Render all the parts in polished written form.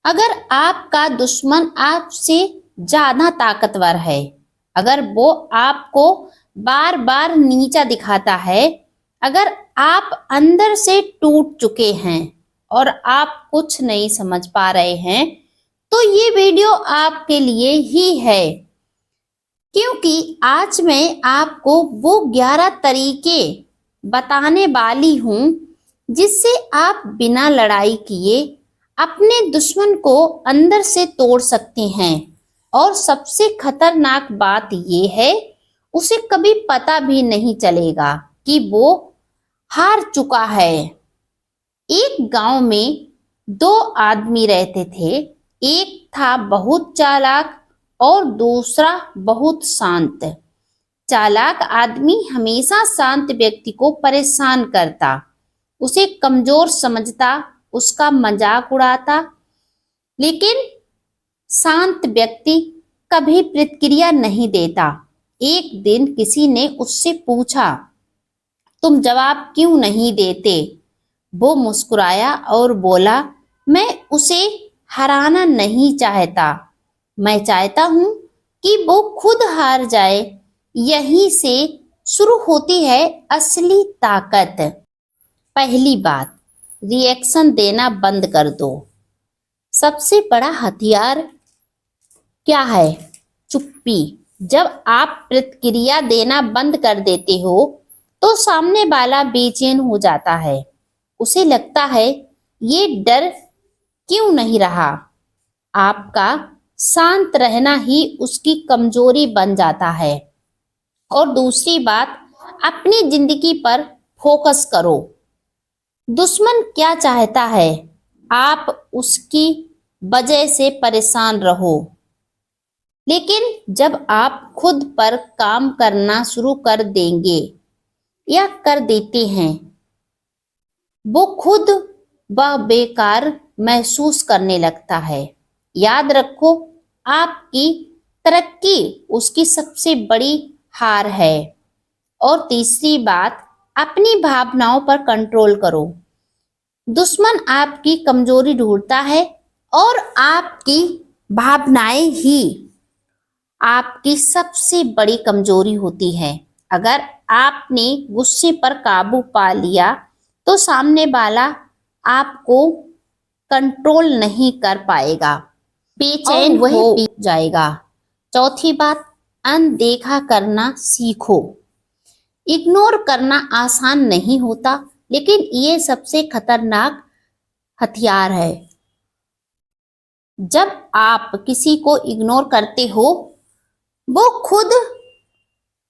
अगर आपका दुश्मन आपसे ज्यादा ताकतवर है, अगर वो आपको बार बार नीचा दिखाता है, अगर आप अंदर से टूट चुके हैं और आप कुछ नहीं समझ पा रहे हैं, तो ये वीडियो आपके लिए ही है। क्योंकि आज मैं आपको वो 11 तरीके बताने वाली हूं जिससे आप बिना लड़ाई किए अपने दुश्मन को अंदर से तोड़ सकते हैं। और सबसे खतरनाक बात ये है, उसे कभी पता भी नहीं चलेगा कि वो हार चुका है। एक गांव में दो आदमी रहते थे। एक था बहुत चालाक और दूसरा बहुत शांत। चालाक आदमी हमेशा शांत व्यक्ति को परेशान करता, उसे कमजोर समझता, उसका मजाक उड़ाता। लेकिन शांत व्यक्ति कभी प्रतिक्रिया नहीं देता। एक दिन किसी ने उससे पूछा, तुम जवाब क्यों नहीं देते? वो मुस्कुराया और बोला, मैं उसे हराना नहीं चाहता, मैं चाहता हूं कि वो खुद हार जाए। यहीं से शुरू होती है असली ताकत। पहली बात, रिएक्शन देना बंद कर दो। सबसे बड़ा हथियार क्या है? चुप्पी। जब आप प्रतिक्रिया देना बंद कर देते हो तो सामने वाला बेचैन हो जाता है। उसे लगता है ये डर क्यों नहीं रहा। आपका शांत रहना ही उसकी कमजोरी बन जाता है। और दूसरी बात, अपनी जिंदगी पर फोकस करो। दुश्मन क्या चाहता है? आप उसकी वजह से परेशान रहो। लेकिन जब आप खुद पर काम करना शुरू कर देंगे या कर देते हैं, वो खुद व बेकार महसूस करने लगता है। याद रखो, आपकी तरक्की उसकी सबसे बड़ी हार है। और तीसरी बात, अपनी भावनाओं पर कंट्रोल करो। दुश्मन आपकी कमजोरी ढूंढता है और आपकी भावनाएं ही आपकी सबसे बड़ी कमजोरी होती है। अगर आपने गुस्से पर काबू पा लिया तो सामने वाला आपको कंट्रोल नहीं कर पाएगा, बेचैन हो जाएगा। चौथी बात, अनदेखा करना सीखो। इग्नोर करना आसान नहीं होता, लेकिन ये सबसे खतरनाक हथियार है। जब आप किसी को इग्नोर करते हो, वो खुद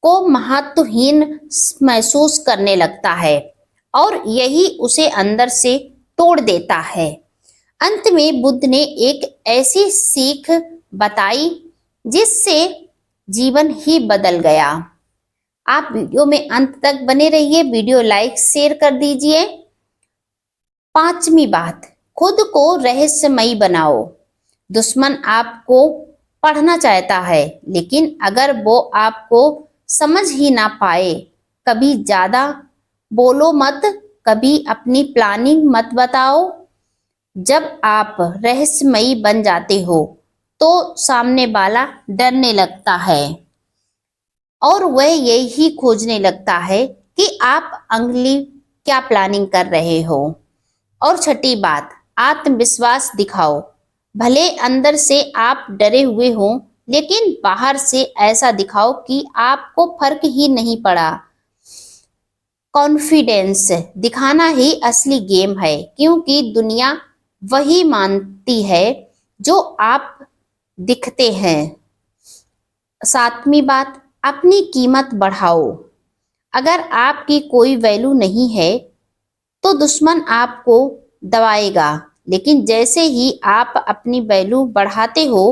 को महत्वहीन महसूस करने लगता है और यही उसे अंदर से तोड़ देता है। अंत में बुद्ध ने एक ऐसी सीख बताई जिससे जीवन ही बदल गया। आप वीडियो में अंत तक बने रहिए, वीडियो लाइक शेयर कर दीजिए। पांचवी बात, खुद को रहस्यमयी बनाओ। दुश्मन आपको पढ़ना चाहता है, लेकिन अगर वो आपको समझ ही ना पाए, कभी ज्यादा बोलो मत, कभी अपनी प्लानिंग मत बताओ। जब आप रहस्यमयी बन जाते हो तो सामने वाला डरने लगता है और वह यही खोजने लगता है कि आप अगली क्या प्लानिंग कर रहे हो। और छठी बात, आत्मविश्वास दिखाओ। भले अंदर से आप डरे हुए हो, लेकिन बाहर से ऐसा दिखाओ कि आपको फर्क ही नहीं पड़ा। कॉन्फिडेंस दिखाना ही असली गेम है, क्योंकि दुनिया वही मानती है जो आप दिखते हैं। सातवीं बात, अपनी कीमत बढ़ाओ। अगर आपकी कोई वैल्यू नहीं है तो दुश्मन आपको दबाएगा, लेकिन जैसे ही आप अपनी वैल्यू बढ़ाते हो,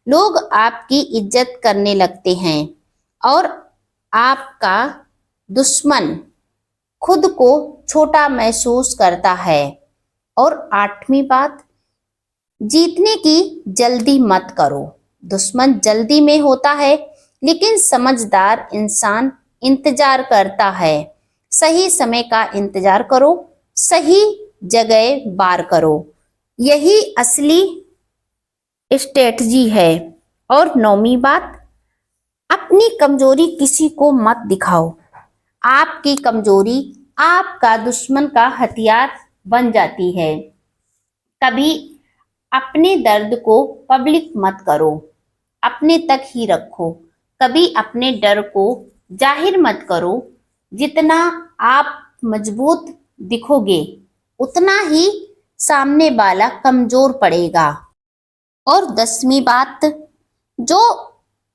लोग आपकी इज्जत करने लगते हैं और आपका दुश्मन खुद को छोटा महसूस करता है। और आठवीं बात, जीतने की जल्दी मत करो। दुश्मन जल्दी में होता है, लेकिन समझदार इंसान इंतजार करता है। सही समय का इंतजार करो, सही जगह वार करो। यही असली स्ट्रेटजी है। और 9वीं बात, अपनी कमजोरी किसी को मत दिखाओ। आपकी कमजोरी आपका दुश्मन का हथियार बन जाती है। कभी अपने दर्द को पब्लिक मत करो, अपने तक ही रखो। कभी अपने डर को जाहिर मत करो। जितना आप मजबूत दिखोगे उतना ही सामने वाला कमजोर पड़ेगा। और 10वीं बात, जो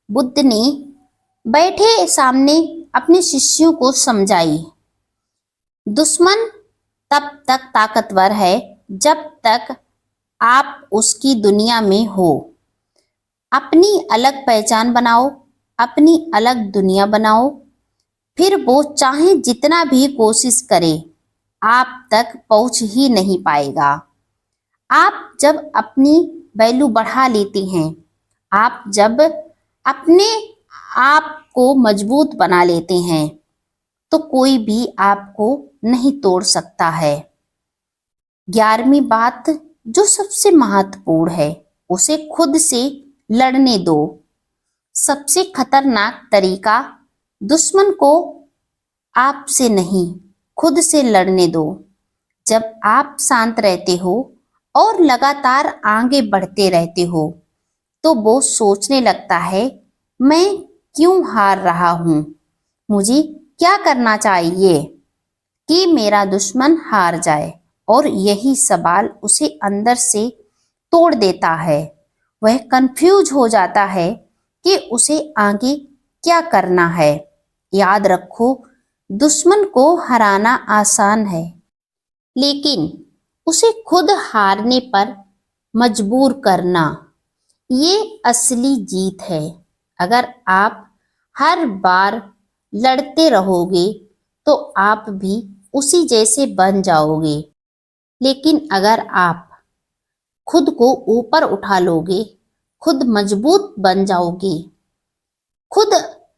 बुद्ध ने बैठे सामने अपने शिष्यों को समझाई, दुश्मन तब तक ताकतवर है जब तक आप उसकी दुनिया में हो। अपनी अलग पहचान बनाओ, अपनी अलग दुनिया बनाओ, फिर वो चाहे जितना भी कोशिश करे आप तक पहुंच ही नहीं पाएगा। आप जब अपनी वैल्यू बढ़ा लेती हैं, आप जब अपने आप को मजबूत बना लेते हैं, तो कोई भी आपको नहीं तोड़ सकता है। 11वीं बात, जो सबसे महत्वपूर्ण है, उसे खुद से लड़ने दो। सबसे खतरनाक तरीका दुश्मन को आपसे नहीं, खुद से लड़ने दो। जब आप शांत रहते हो और लगातार आगे बढ़ते रहते हो, तो वो सोचने लगता है, मैं क्यों हार रहा हूं, मुझे क्या करना चाहिए कि मेरा दुश्मन हार जाए। और यही सवाल उसे अंदर से तोड़ देता है। वह कंफ्यूज हो जाता है कि उसे आगे क्या करना है। याद रखो, दुश्मन को हराना आसान है, लेकिन उसे खुद हारने पर मजबूर करना, ये असली जीत है। अगर आप हर बार लड़ते रहोगे तो आप भी उसी जैसे बन जाओगे। लेकिन अगर आप खुद को ऊपर उठा लोगे, खुद मजबूत बन जाओगे, खुद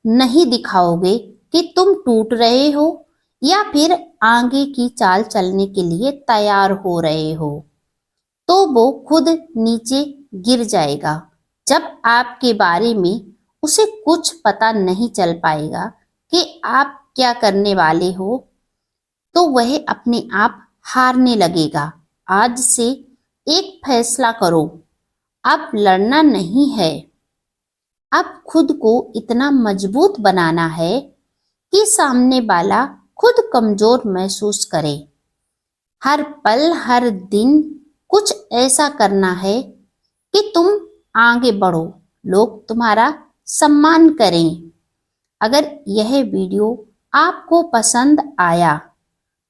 नहीं दिखाओगे कि तुम टूट रहे हो या फिर आगे की चाल चलने के लिए तैयार हो रहे हो, तो वो खुद नीचे गिर जाएगा। जब आपके बारे में उसे कुछ पता नहीं चल पाएगा कि आप क्या करने वाले हो, तो वह अपने आप हारने लगेगा। आज से एक फैसला करो, अब लड़ना नहीं है, अब खुद को इतना मजबूत बनाना है कि सामने वाला खुद कमजोर महसूस करे। हर पल, हर दिन कुछ ऐसा करना है कि तुम आगे बढ़ो, लोग तुम्हारा सम्मान करें। अगर यह वीडियो आपको पसंद आया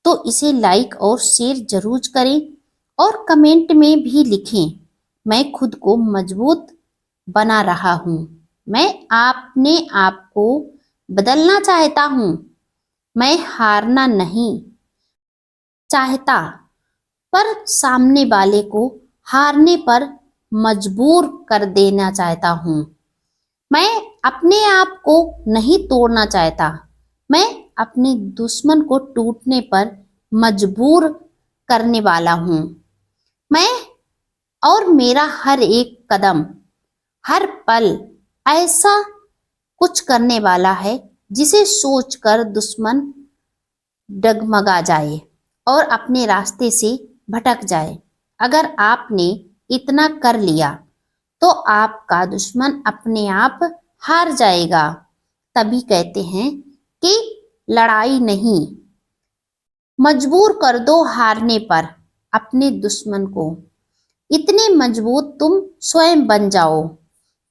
तो इसे लाइक और शेयर जरूर करें और कमेंट में भी लिखें, मैं खुद को मजबूत बना रहा हूँ, मैं अपने आप को बदलना चाहता हूँ, मैं हारना नहीं चाहता, पर सामने वाले को हारने पर मजबूर कर देना चाहता हूँ। मैं अपने आप को नहीं तोड़ना चाहता, मैं अपने दुश्मन को टूटने पर मजबूर करने वाला हूँ। मैं और मेरा हर एक कदम, हर पल ऐसा कुछ करने वाला है जिसे सोचकर दुश्मन डगमगा जाए और अपने रास्ते से भटक जाए। अगर आपने इतना कर लिया तो आपका दुश्मन अपने आप हार जाएगा। तभी कहते हैं कि लड़ाई नहीं, मजबूर कर दो हारने पर अपने दुश्मन को। इतने मजबूत तुम स्वयं बन जाओ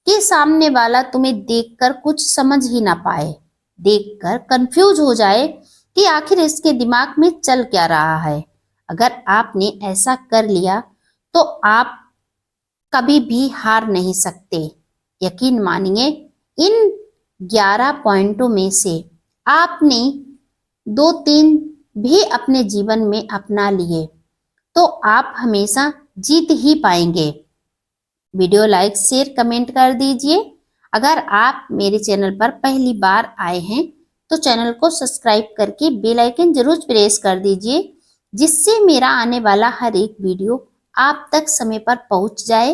कि सामने वाला तुम्हें देखकर कुछ समझ ही ना पाए, देखकर कंफ्यूज हो जाए कि आखिर इसके दिमाग में चल क्या रहा है। अगर आपने ऐसा कर लिया तो आप कभी भी हार नहीं सकते। यकीन मानिए, इन 11 पॉइंटों में से आपने 2-3 भी अपने जीवन में अपना लिए तो आप हमेशा जीत ही पाएंगे। वीडियो लाइक, शेयर, कमेंट कर दीजिए। अगर आप मेरे चैनल पर पहली बार आए हैं तो चैनल को सब्सक्राइब करके बेल आइकन जरूर प्रेस कर दीजिए, जिससे मेरा आने वाला हर एक वीडियो आप तक समय पर पहुंच जाए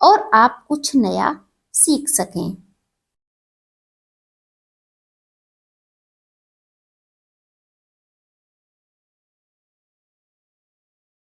और आप कुछ नया सीख सकें।